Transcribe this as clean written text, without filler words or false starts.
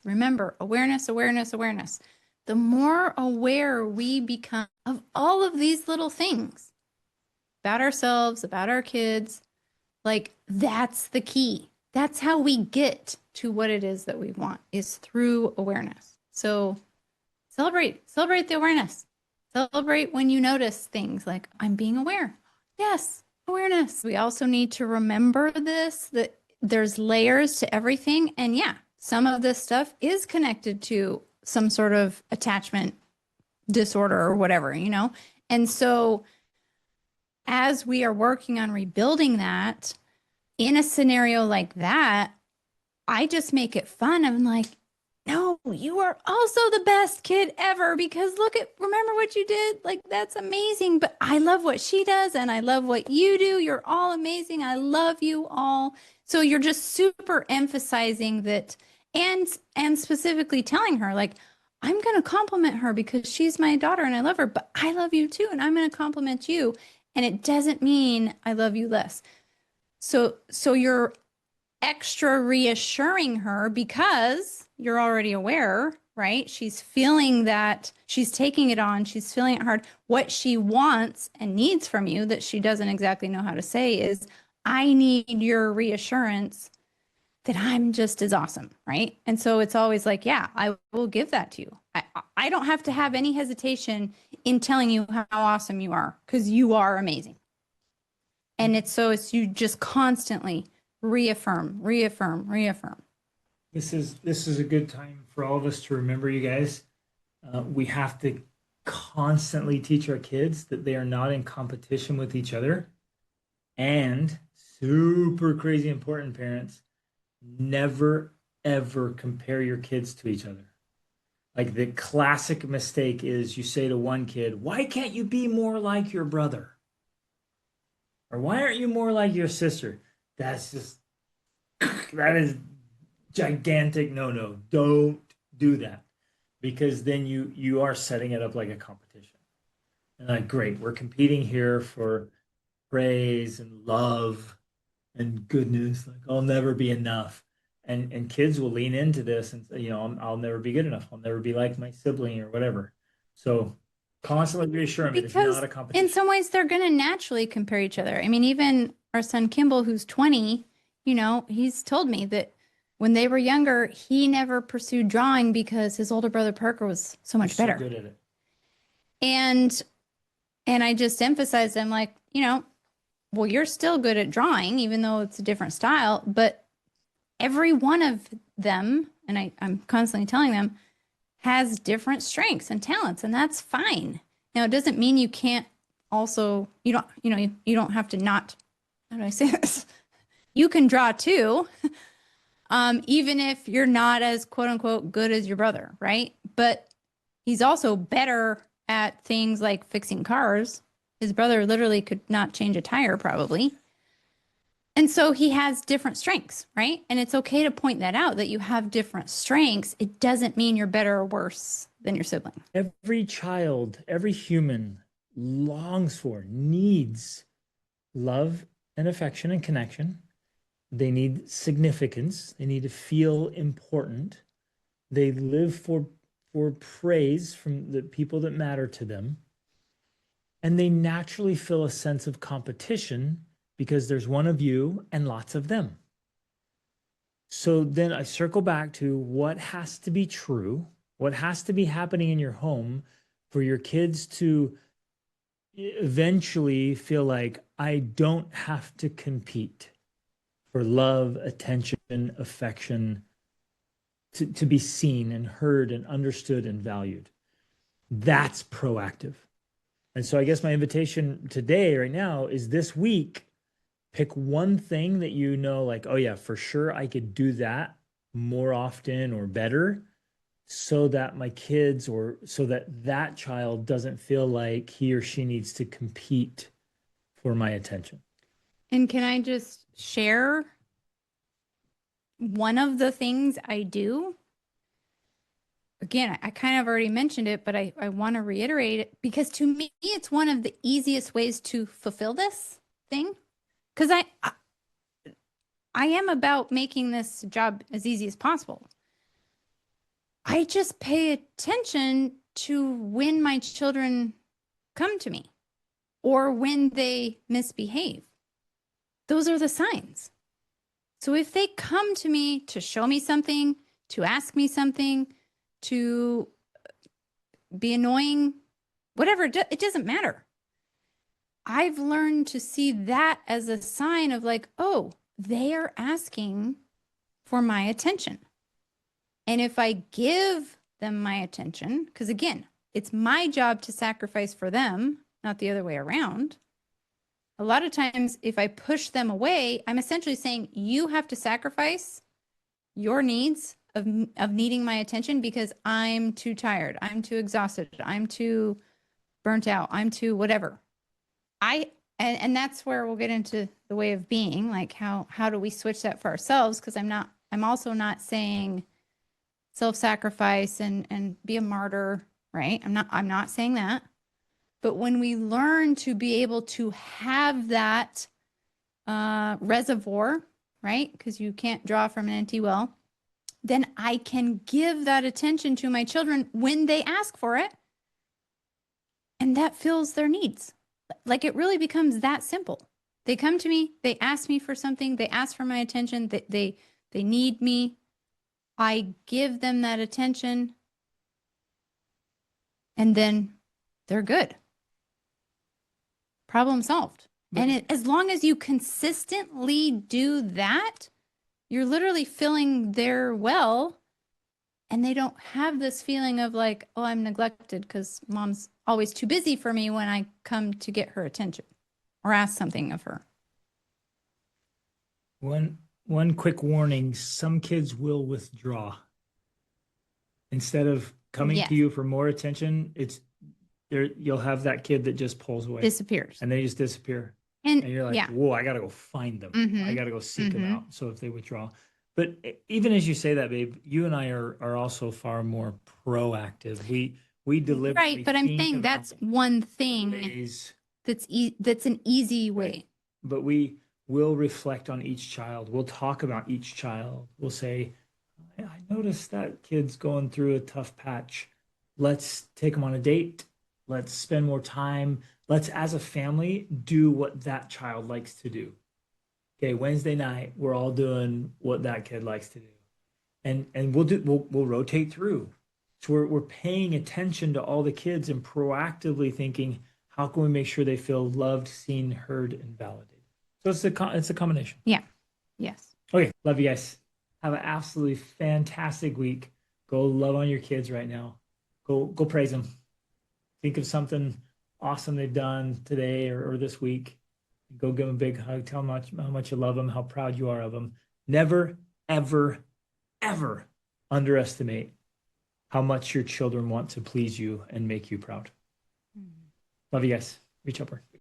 Remember, awareness, awareness, awareness. The more aware we become of all of these little things about ourselves, about our kids, like that's the key. That's how we get to what it is that we want is through awareness. So celebrate the awareness. Celebrate when you notice things like I'm being aware. Yes, awareness. We also need to remember this that there's layers to everything. And yeah, some of this stuff is connected to some sort of attachment disorder or whatever, you know? And so as we are working on rebuilding that in a scenario like that, I just make it fun. I'm like, no, you are also the best kid ever because remember what you did? Like, that's amazing. But I love what she does and I love what you do. You're all amazing. I love you all. So you're just super emphasizing that and specifically telling her, like, I'm going to compliment her because she's my daughter and I love her, but I love you too. And I'm going to compliment you. And it doesn't mean I love you less. So you're extra reassuring her because you're already aware, right? She's feeling that she's taking it on, she's feeling it hard. What she wants and needs from you that she doesn't exactly know how to say is, I need your reassurance that I'm just as awesome, right? And so it's always like, yeah, I will give that to you. I don't have to have any hesitation in telling you how awesome you are because you are amazing. And it's you just constantly reaffirm, reaffirm, reaffirm. This is a good time for all of us to remember, you guys. We have to constantly teach our kids that they are not in competition with each other. And super crazy important, parents, never ever compare your kids to each other. Like the classic mistake is you say to one kid, "Why can't you be more like your brother?" Or "Why aren't you more like your sister?" That's just that is gigantic no. Don't do that because then you are setting it up like a competition. And like, great, we're competing here for praise and love and goodness. Like, I'll never be enough. And kids will lean into this and say, I'll never be good enough. I'll never be like my sibling or whatever. So constantly reassure them it is not Because a in competition. some ways they're going to naturally compare each other. I mean, even our son Kimball, who's 20, he's told me that when they were younger, he never pursued drawing because his older brother Parker was so You're much so better. good at it. And and I just emphasized, I'm like, well, you're still good at drawing, even though it's a different style, but every one of them, and I'm constantly telling them, has different strengths and talents, and that's fine. Now, it doesn't mean you can't also, you don't have to not, how do I say this? You can draw too, even if you're not as quote unquote good as your brother, right? But he's also better at things like fixing cars. His brother literally could not change a tire, probably. And so he has different strengths, right? And it's okay to point that out that you have different strengths. It doesn't mean you're better or worse than your sibling. Every child, every human longs for, needs love and affection and connection. They need significance. They need to feel important. They live for praise from the people that matter to them. And they naturally feel a sense of competition because there's one of you and lots of them. So then I circle back to what has to be true, what has to be happening in your home for your kids to eventually feel like I don't have to compete for love, attention, affection, to be seen and heard and understood and valued. That's proactive. And so I guess my invitation today, right now, is this week, pick one thing that you know, like, oh, yeah, for sure, I could do that more often or better so that my kids or so that that child doesn't feel like he or she needs to compete for my attention. And can I just share one of the things I do? Again, I kind of already mentioned it, but I want to reiterate it because to me, it's one of the easiest ways to fulfill this thing. Because I am about making this job as easy as possible. I just pay attention to when my children come to me or when they misbehave. Those are the signs. So if they come to me to show me something, to ask me something, to be annoying, whatever, it doesn't matter. I've learned to see that as a sign of like, oh, they are asking for my attention. And if I give them my attention, because again, it's my job to sacrifice for them, not the other way around. A lot of times, if I push them away, I'm essentially saying you have to sacrifice your needs of needing my attention because I'm too tired, I'm too exhausted, I'm too burnt out, I'm too whatever. And that's where we'll get into the way of being, like how do we switch that for ourselves? Because I'm also not saying self-sacrifice and be a martyr, right? I'm not saying that. But when we learn to be able to have that reservoir, right? Because you can't draw from an empty well, then I can give that attention to my children when they ask for it. And that fills their needs. Like it really becomes that simple. They come to me, they ask me for something, they ask for my attention, they need me. I give them that attention, and then they're good. Problem solved. And as long as you consistently do that, you're literally filling their well, and they don't have this feeling of like, oh, I'm neglected because mom's always too busy for me when I come to get her attention or ask something of her. One quick warning, some kids will withdraw. Instead of coming to you for more attention, you'll have that kid that just pulls away. Disappears. And they just disappear. And you're like, whoa, I gotta go find them. I gotta go seek them out. So if they withdraw. But even as you say that, babe, you and I are also far more proactive. We deliver. Right, but I'm saying that's one thing that's an easy way. But we will reflect on each child. We'll talk about each child. We'll say, I noticed that kid's going through a tough patch. Let's take them on a date. Let's spend more time. Let's, as a family, do what that child likes to do. Okay, Wednesday night, we're all doing what that kid likes to do. And we'll rotate through. So we're paying attention to all the kids and proactively thinking, how can we make sure they feel loved, seen, heard, and validated? So it's a combination. Yeah. Yes. Okay. Love you guys. Have an absolutely fantastic week. Go love on your kids right now. Go praise them. Think of something awesome they've done today or this week. Go give them a big hug. Tell them how much you love them, how proud you are of them. Never, ever, ever underestimate how much your children want to please you and make you proud. Love you guys. Reach upward.